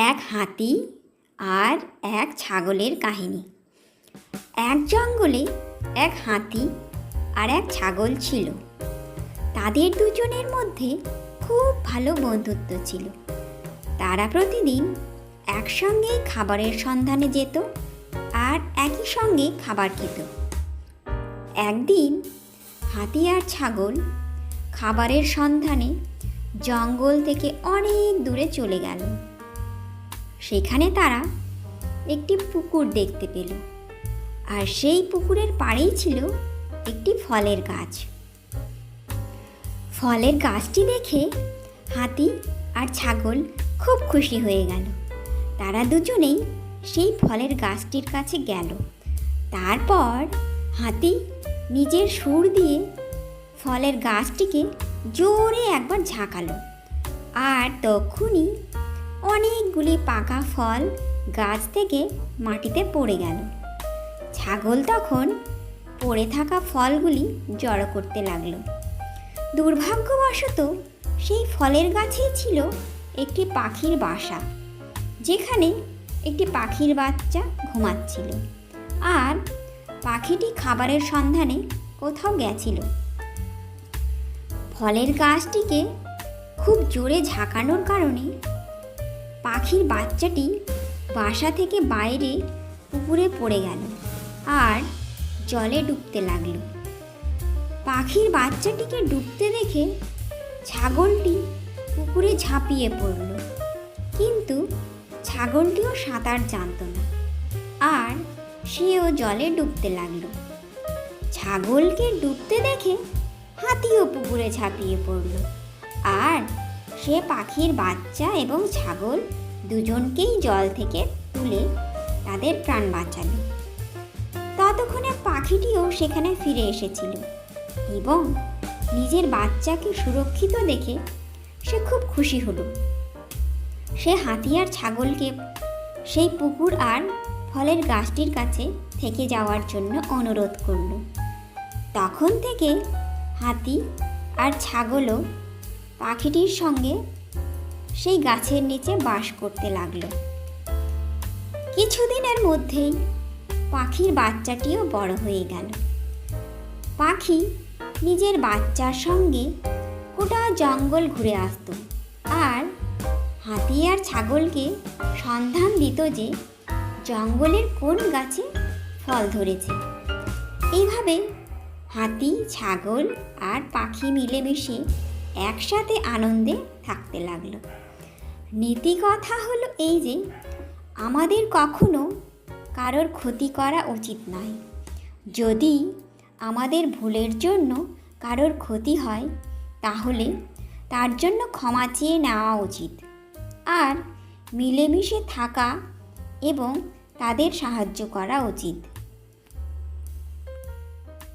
এক হাতি আর এক ছাগলের কাহিনী। এক জঙ্গলে এক হাতি আর এক ছাগল ছিল। তাদের দুজনের মধ্যে খুব ভালো বন্ধুত্ব ছিল। তারা প্রতিদিন একসঙ্গেই খাবারের সন্ধানে যেত আর একই সঙ্গে খাবার খেত। একদিন হাতি আর ছাগল খাবারের সন্ধানে জঙ্গল থেকে অনেক দূরে চলে গেল। সেখানে তারা একটি পুকুর দেখতে পেল, আর সেই পুকুরের পাড়েই ছিল একটি ফলের গাছ। ফলের গাছটি দেখে হাতি আর ছাগল খুব খুশি হয়ে গেল। তারা দুজনেই সেই ফলের গাছটির কাছে গেল। তারপর হাতি নিজের সুর দিয়ে ফলের গাছটিকে জোরে একবার ঝাঁকালো, আর তখনই অনেকগুলি পাকা ফল গাছ থেকে মাটিতে পড়ে গেল। ছাগল তখন পড়ে থাকা ফলগুলি জড়ো করতে লাগলো। দুর্ভাগ্যবশত সেই ফলের গাছেই ছিল একটি পাখির বাসা, যেখানে একটি পাখির বাচ্চা ঘুমাচ্ছিল, আর পাখিটি খাবারের সন্ধানে কোথাও গেছিল। ফলের গাছটিকে খুব জোরে ঝাঁকানোর কারণে পাখির বাচ্চাটি বাসা থেকে বাইরে পুকুরে পড়ে গেল আর জলে ডুবতে লাগলো। পাখির বাচ্চাটিকে ডুবতে দেখে ছাগলটি পুকুরে ঝাঁপিয়ে পড়ল, কিন্তু ছাগলটিও সাঁতার জানত না, আর সেও জলে ডুবতে লাগলো। ছাগলকে ডুবতে দেখে হাতিও পুকুরে ঝাঁপিয়ে পড়ল, আর সে পাখির বাচ্চা এবং ছাগল দুজনকেই জল থেকে তুলে তাদের প্রাণ বাঁচালো। ততক্ষণে পাখিটিও সেখানে ফিরে এসেছিল এবং নিজের বাচ্চাকে সুরক্ষিত দেখে সে খুব খুশি হলো। সে হাতি আর ছাগলকে সেই পুকুর আর ফলের গাছটির কাছে থেকে যাওয়ার জন্য অনুরোধ করল। তখন থেকে হাতি আর ছাগলও পাখিটির সঙ্গে সেই গাছের নিচে বাস করতে লাগলো। কিছুদিনের মধ্যেই পাখির বাচ্চাটিও বড় হয়ে গেল। পাখি নিজের বাচ্চার সঙ্গে গোটা জঙ্গল ঘুরে আসতো, আর হাতি আর ছাগলকে সন্ধান দিত যে জঙ্গলের কোন গাছে ফল ধরেছে। এইভাবে হাতি, ছাগল আর পাখি মিলেমিশে একসাথে আনন্দে থাকতে লাগলো। নীতি কথা হলো এই যে আমাদের কখনো কারোর ক্ষতি করা উচিত নয়। যদি আমাদের ভুলের জন্য কারোর ক্ষতি হয়, তাহলে তার জন্য ক্ষমা চেয়ে নেওয়া উচিত, আর মিলেমিশে থাকা এবং তাদের সাহায্য করা উচিত।